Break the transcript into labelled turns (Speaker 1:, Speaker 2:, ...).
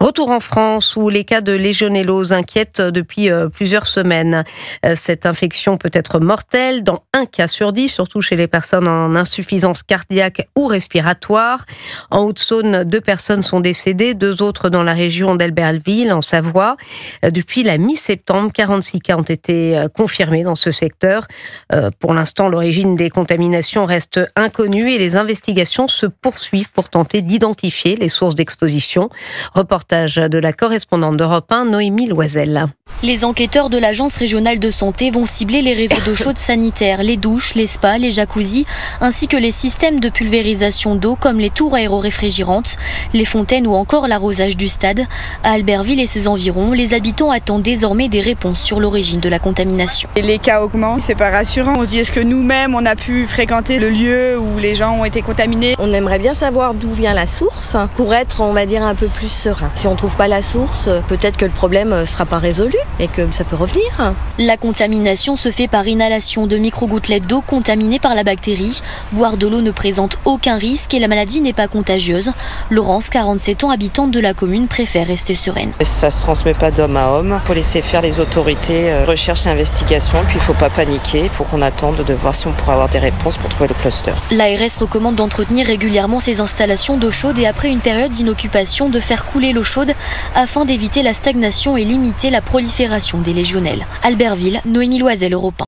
Speaker 1: Retour en France où les cas de légionellose inquiètent depuis plusieurs semaines. Cette infection peut être mortelle dans 1 cas sur 10, surtout chez les personnes en insuffisance cardiaque ou respiratoire. En Haute-Saône, 2 personnes sont décédées, 2 autres dans la région d'Albertville, en Savoie. Depuis la mi-septembre, 46 cas ont été confirmés dans ce secteur. Pour l'instant, l'origine des contaminations reste inconnue et les investigations se poursuivent pour tenter d'identifier les sources d'exposition. Reportage de la correspondante d'Europe 1, Noémie Loisel.
Speaker 2: Les enquêteurs de l'Agence régionale de santé vont cibler les réseaux d'eau chaude sanitaire, les douches, les spas, les jacuzzis, ainsi que les systèmes de pulvérisation d'eau comme les tours aéroréfrigérantes, les fontaines ou encore l'arrosage du stade. À Albertville et ses environs, les habitants attendent désormais des réponses sur l'origine de la contamination.
Speaker 3: Et les cas augmentent, c'est pas rassurant. On se dit, est-ce que nous-mêmes, on a pu fréquenter le lieu où les gens ont été contaminés?
Speaker 4: On aimerait bien savoir d'où vient la source pour être, on va dire, un peu plus serein. Si on ne trouve pas la source, peut-être que le problème ne sera pas résolu et que ça peut revenir.
Speaker 2: La contamination se fait par inhalation de micro-gouttelettes d'eau contaminées par la bactérie. Boire de l'eau ne présente aucun risque et la maladie n'est pas contagieuse. Laurence, 47 ans, habitante de la commune, préfère rester sereine.
Speaker 5: Ça ne se transmet pas d'homme à homme. Il faut laisser faire les autorités, recherche et investigation. Puis il ne faut pas paniquer. Il faut qu'on attende de voir si on pourra avoir des réponses pour trouver le cluster.
Speaker 2: L'ARS recommande d'entretenir régulièrement ces installations d'eau chaude et après une période d'inoccupation de faire couler l'eau chaude afin d'éviter la stagnation et limiter la prolifération des légionelles. Albertville, Noémie Loisel, Europe 1.